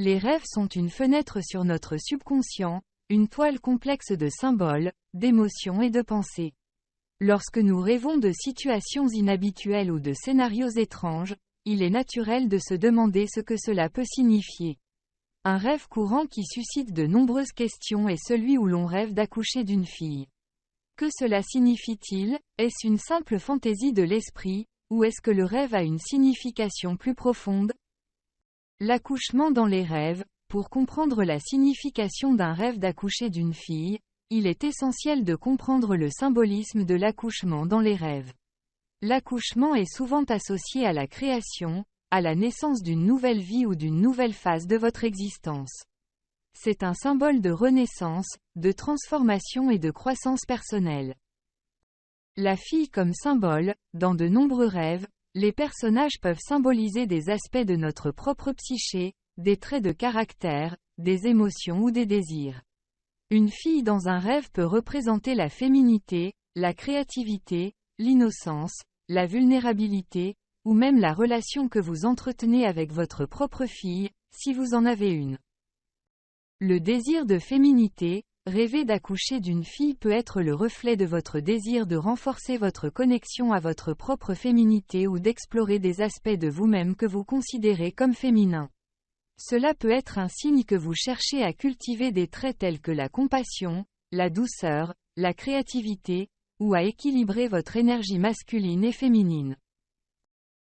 Les rêves sont une fenêtre sur notre subconscient, une toile complexe de symboles, d'émotions et de pensées. Lorsque nous rêvons de situations inhabituelles ou de scénarios étranges, il est naturel de se demander ce que cela peut signifier. Un rêve courant qui suscite de nombreuses questions est celui où l'on rêve d'accoucher d'une fille. Que cela signifie-t-il? Est-ce une simple fantaisie de l'esprit, ou est-ce que le rêve a une signification plus profonde? L'accouchement dans les rêves. Pour comprendre la signification d'un rêve d'accoucher d'une fille, il est essentiel de comprendre le symbolisme de l'accouchement dans les rêves. L'accouchement est souvent associé à la création, à la naissance d'une nouvelle vie ou d'une nouvelle phase de votre existence. C'est un symbole de renaissance, de transformation et de croissance personnelle. La fille comme symbole. Dans de nombreux rêves, les personnages peuvent symboliser des aspects de notre propre psyché, des traits de caractère, des émotions ou des désirs. Une fille dans un rêve peut représenter la féminité, la créativité, l'innocence, la vulnérabilité, ou même la relation que vous entretenez avec votre propre fille, si vous en avez une. Le désir de féminité. Rêver d'accoucher d'une fille peut être le reflet de votre désir de renforcer votre connexion à votre propre féminité ou d'explorer des aspects de vous-même que vous considérez comme féminins. Cela peut être un signe que vous cherchez à cultiver des traits tels que la compassion, la douceur, la créativité, ou à équilibrer votre énergie masculine et féminine.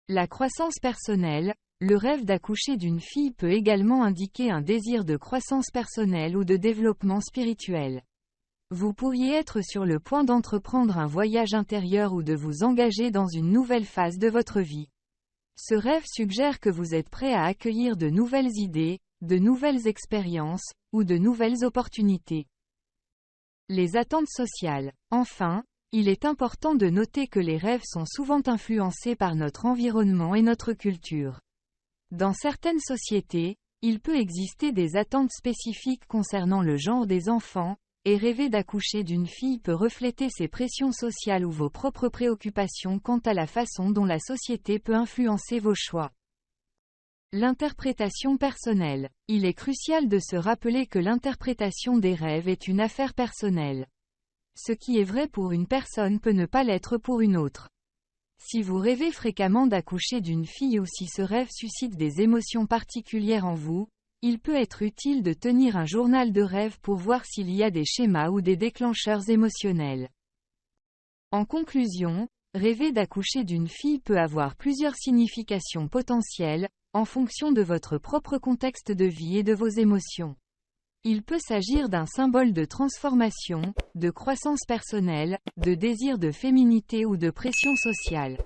La croissance personnelle. Le rêve d'accoucher d'une fille peut également indiquer un désir de croissance personnelle ou de développement spirituel. Vous pourriez être sur le point d'entreprendre un voyage intérieur ou de vous engager dans une nouvelle phase de votre vie. Ce rêve suggère que vous êtes prêt à accueillir de nouvelles idées, de nouvelles expériences, ou de nouvelles opportunités. Les attentes sociales. Enfin, il est important de noter que les rêves sont souvent influencés par notre environnement et notre culture. Dans certaines sociétés, il peut exister des attentes spécifiques concernant le genre des enfants, et rêver d'accoucher d'une fille peut refléter ces pressions sociales ou vos propres préoccupations quant à la façon dont la société peut influencer vos choix. L'interprétation personnelle. Il est crucial de se rappeler que l'interprétation des rêves est une affaire personnelle. Ce qui est vrai pour une personne peut ne pas l'être pour une autre. Si vous rêvez fréquemment d'accoucher d'une fille ou si ce rêve suscite des émotions particulières en vous, il peut être utile de tenir un journal de rêve pour voir s'il y a des schémas ou des déclencheurs émotionnels. En conclusion, rêver d'accoucher d'une fille peut avoir plusieurs significations potentielles, en fonction de votre propre contexte de vie et de vos émotions. Il peut s'agir d'un symbole de transformation, de croissance personnelle, de désir de féminité ou de pression sociale.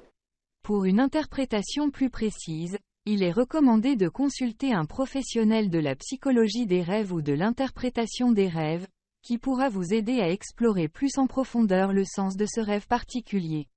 Pour une interprétation plus précise, il est recommandé de consulter un professionnel de la psychologie des rêves ou de l'interprétation des rêves, qui pourra vous aider à explorer plus en profondeur le sens de ce rêve particulier.